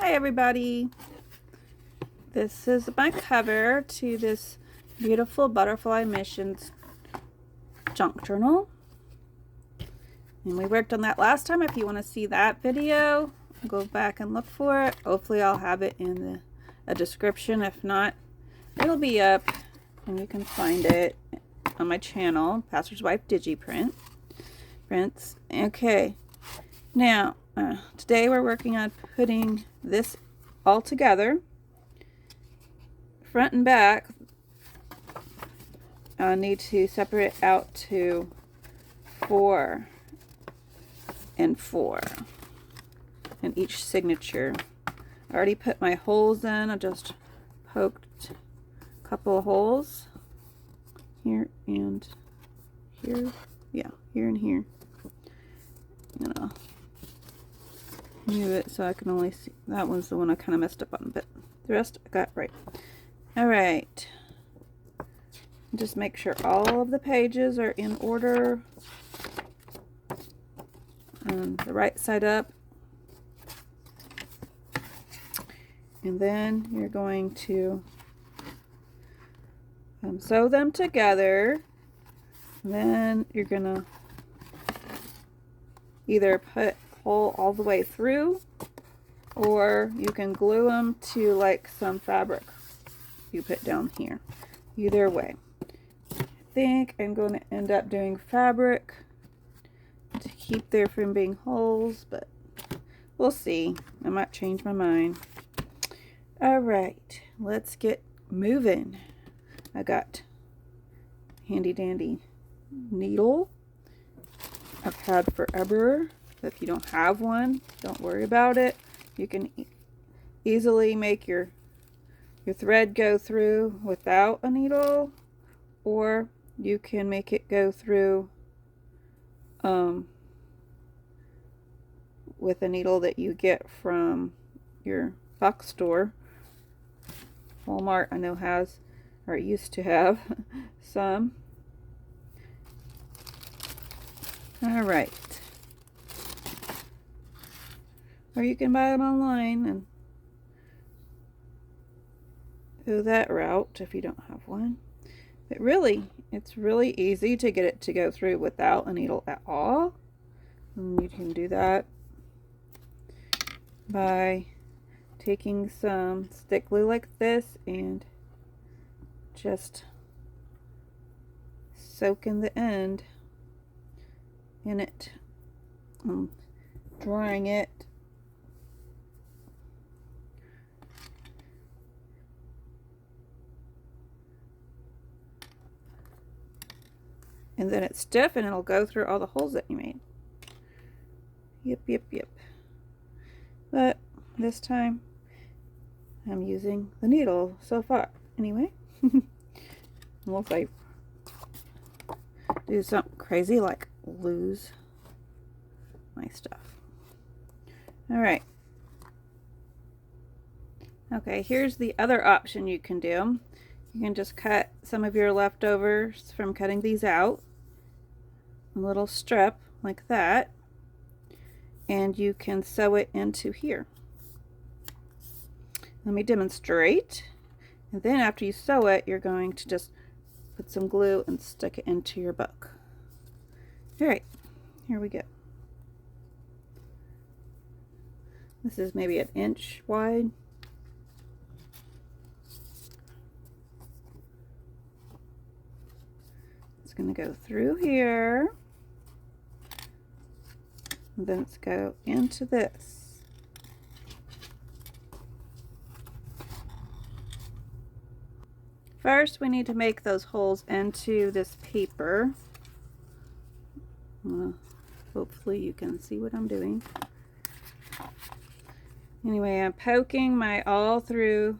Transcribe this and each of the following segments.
Hi everybody! This is my cover to this beautiful Butterfly Missions junk journal. And we worked on that last time. If you want to see that video, go back and look for it. Hopefully I'll have it in a description. If not, it'll be up and you can find it on my channel, Pastor's Wife Digiprint. Prints. Okay, now today we're working on putting this all together, front and back. I need to separate out to 4 and 4 in each signature. I already put my holes in. I just poked a couple of holes here and here. Yeah, here and here. I'm gonna move it so I can only see. That one's the one I kind of messed up on, but the rest I got right. All right. Just make sure all of the pages are in order. And the right side up. And then you're going to sew them together. And then you're gonna either put hole all the way through, or you can glue them to like some fabric you put down here. Either way. I think I'm going to end up doing fabric to keep there from being holes, but we'll see. I might change my mind. Alright, let's get moving. I got handy dandy needle I've had forever. If you don't have one, don't worry about it. You can easily make your thread go through without a needle, or you can make it go through with a needle that you get from your box store. Walmart I know has, or used to have, some. Alright. Or you can buy them online and go that route if you don't have one. But really, it's really easy to get it to go through without a needle at all. And you can do that by taking some stick glue like this and just soaking the end in it, drying it. And then it's stiff and it'll go through all the holes that you made. Yep. But this time I'm using the needle so far. Anyway, unless I do something crazy like lose my stuff. Alright. Okay, here's the other option you can do. You can just cut some of your leftovers from cutting these out. A little strip like that. And you can sew it into here. Let me demonstrate. And then after you sew it, you're going to just put some glue and stick it into your book. Alright, here we go. This is maybe an inch wide. It's going to go through here. And then let's go into this. First, we need to make those holes into this paper. Hopefully you can see what I'm doing. Anyway, I'm poking my all through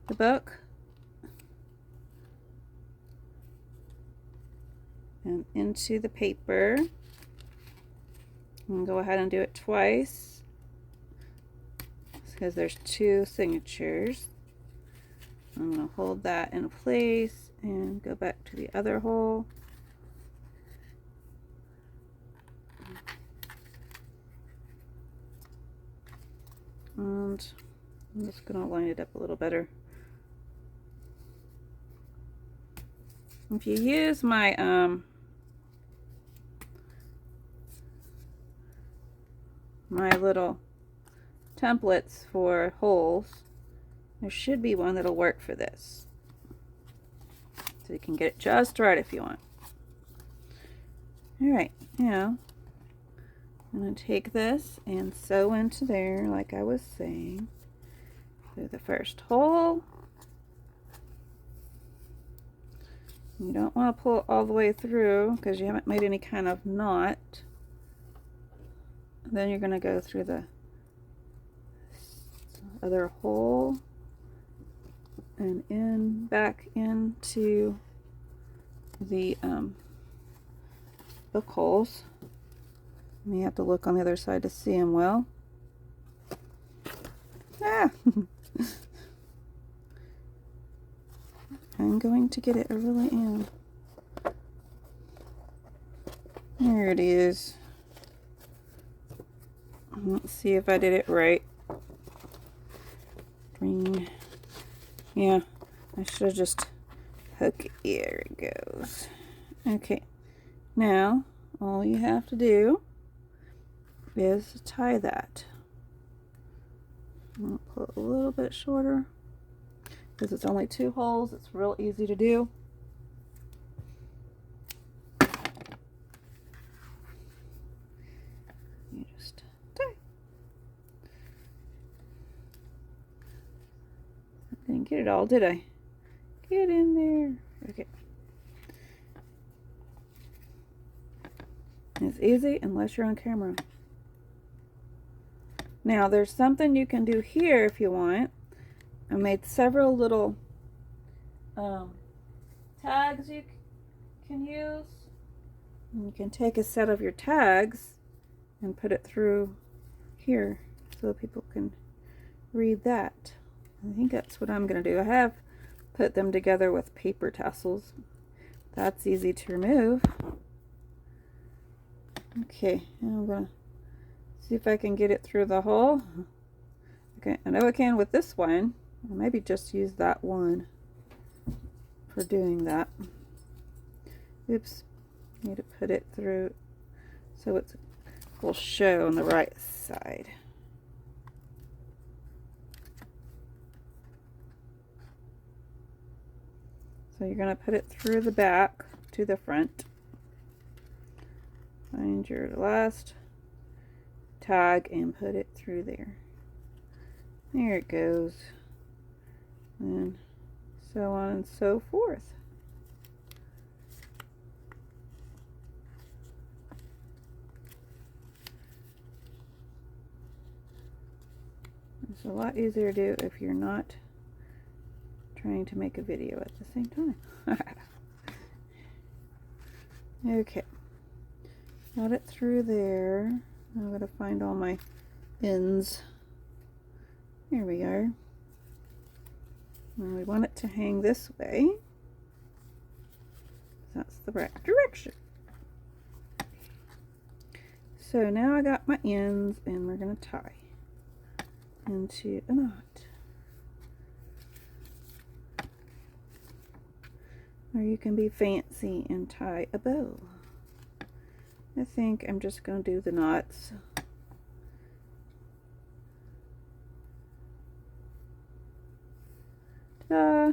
the book and into the paper. And go ahead and do it twice because there's 2 signatures. I'm going to hold that in place and go back to the other hole. And I'm just going to line it up a little better. If you use my my little templates for holes, there should be one that'll work for this. So you can get it just right if you want. Alright, now I'm going to take this and sew into there like I was saying. Through the first hole. You don't want to pull it all the way through because you haven't made any kind of knot. Then you're going to go through the other hole and back into the book holes. And you have to look on the other side to see them well. Ah! I'm going to get it, I really am. There it is. Let's see if I did it right. Ring. Yeah, I should have just hooked it. There it goes. Okay, now all you have to do is tie that. I'll pull it a little bit shorter because it's only 2 holes. It's real easy to do. You just tie. I didn't get it all, did I? Get in there. Okay. It's easy unless you're on camera. Now there's something you can do here if you want. I made several little tags you can use. And you can take a set of your tags and put it through here so people can read that. I think that's what I'm going to do. I have put them together with paper tassels. That's easy to remove. Okay, now I'm going to see if I can get it through the hole. Okay, I know I can with this one. I'll maybe just use that one for doing that. Oops, need to put it through so it will show on the right side. So you're going to put it through the back to the front. Find your last tag and put it through there. There it goes. And so on and so forth. It's a lot easier to do if you're not trying to make a video at the same time. Okay. Got it through there. I'm going to find all my ends. Here we are. And we want it to hang this way. That's the right direction. So now I got my ends and we're going to tie into a knot. Or you can be fancy and tie a bow. I think I'm just going to do the knots. Ta-da!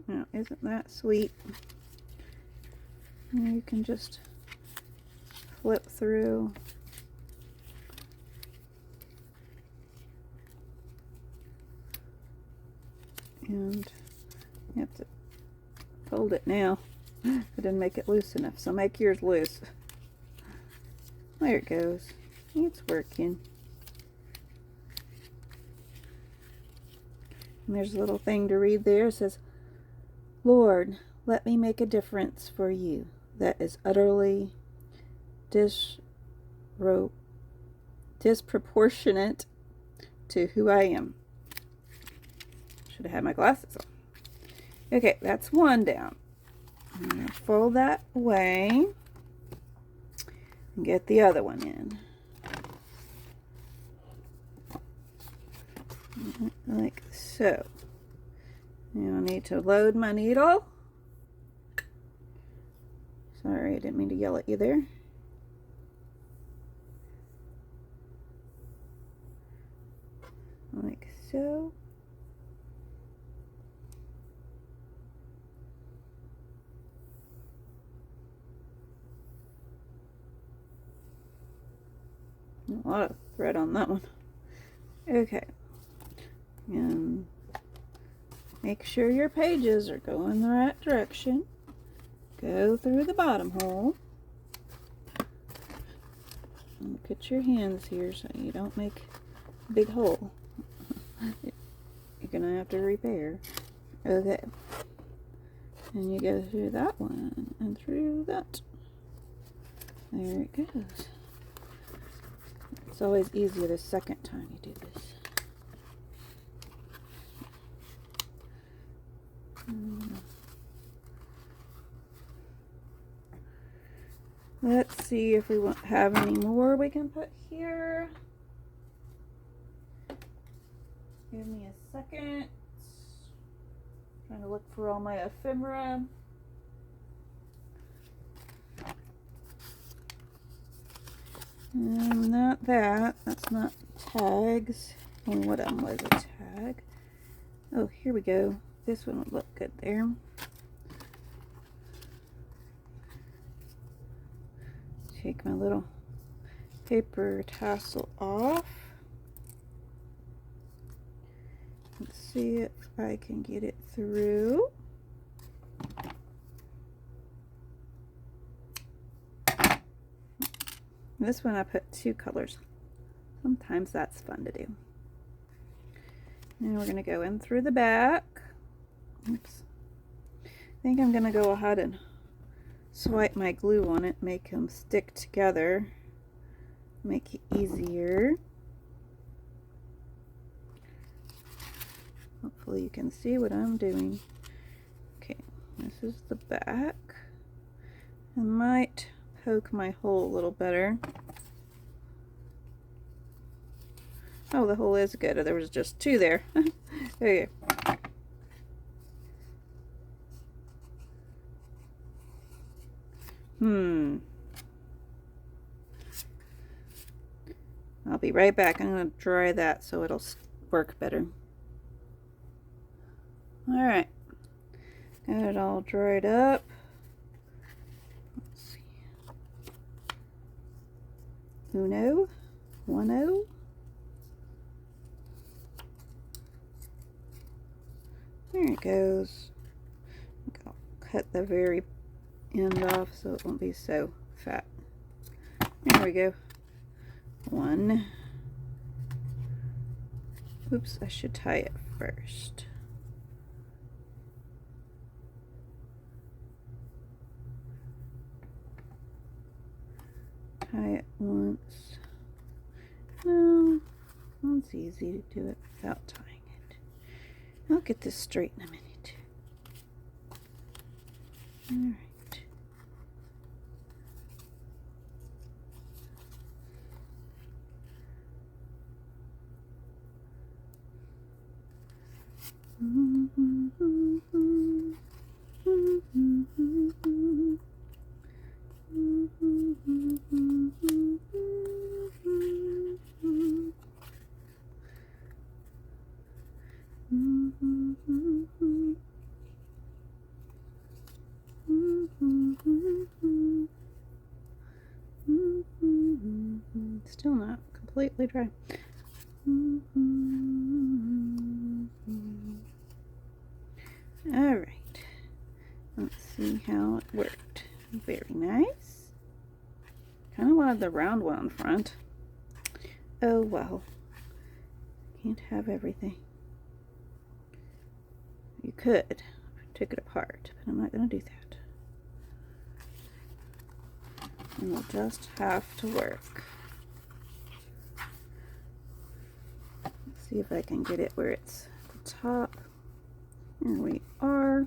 Now, isn't that sweet? And you can just flip through. And you have to fold it now. I didn't make it loose enough, so make yours loose. There it goes. It's working. And there's a little thing to read there. It says, Lord, let me make a difference for you that is utterly disproportionate to who I am. Should have had my glasses on. Okay, that's one down. I'm going to fold that away. and get the other one in. Like so. Now I need to load my needle. Sorry, I didn't mean to yell at you there. Like so. A lot of thread on that one. Okay. And make sure your pages are going the right direction. Go through the bottom hole. And put your hands here so you don't make a big hole. You're gonna have to repair. Okay. And you go through that one and through that. There it goes. It's always easier the second time you do this. Let's see if we won't have any more we can put here. Give me a second. Trying to look for all my ephemera. Not that. That's not tags. And what was a tag? Oh, here we go. This one would look good there. Take my little paper tassel off. Let's see if I can get it through. This one I put 2 colors. Sometimes that's fun to do. And we're going to go in through the back. Oops. I think I'm going to go ahead and swipe my glue on it, make them stick together, make it easier. Hopefully you can see what I'm doing. Okay, this is the back. I might poke my hole a little better. Oh, the hole is good. There was just 2 there. There you go. I'll be right back. I'm going to dry that so it'll work better. Alright. Got it all dried up. Let's see. Uno. 1-0. There it goes. I'll cut the very end off so it won't be so fat. There we go. 1. Oops, I should tie it first. Tie it once. No, it's easy to do it without tying it. I'll get this straight in a minute. Alright. Still not completely dry. Alright, let's see how it worked. Very nice. Kind of wanted the round one on front. Oh well, can't have everything. You could, took it apart, but I'm not going to do that. And we'll just have to work. Let's see if I can get it where it's at the top. Here we are.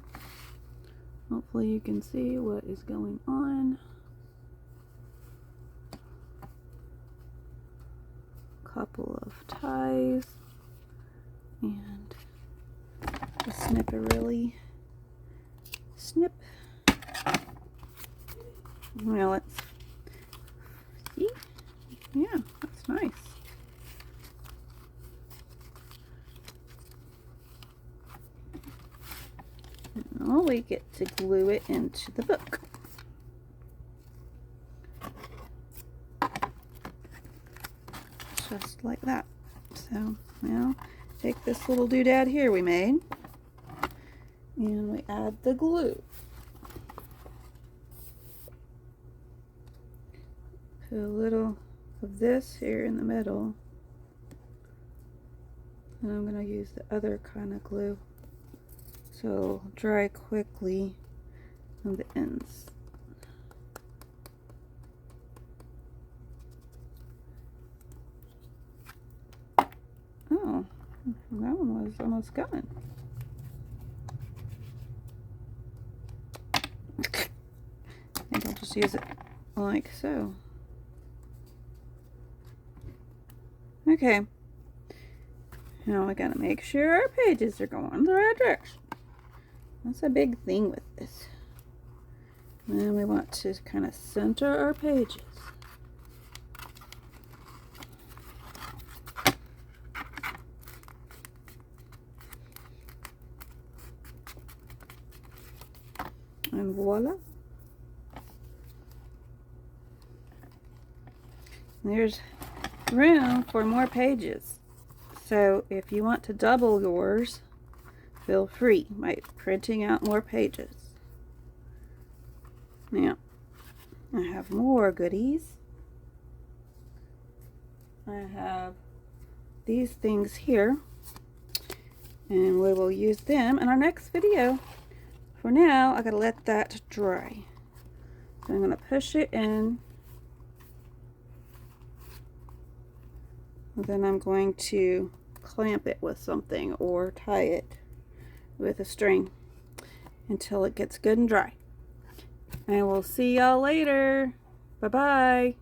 Hopefully you can see what is going on. couple of ties and just snip a really snip. Well, let's see. Yeah, that's nice. Now we get to glue it into the book. Just like that. So now take this little doodad here we made and we add the glue. Put a little of this here in the middle, and I'm going to use the other kind of glue so it'll dry quickly on the ends. Oh, that one was almost gone. I think I'll just use it like so. Okay, now we gotta make sure our pages are going the right direction. That's a big thing with this. And then we want to kind of center our pages. And voila. There's room for more pages. So if you want to double yours, feel free by printing out more pages. Now, I have more goodies. I have these things here, and we will use them in our next video. For now, I gotta let that dry. So I'm gonna push it in. And then I'm going to clamp it with something or tie it with a string until it gets good and dry. And we'll see y'all later. Bye-bye.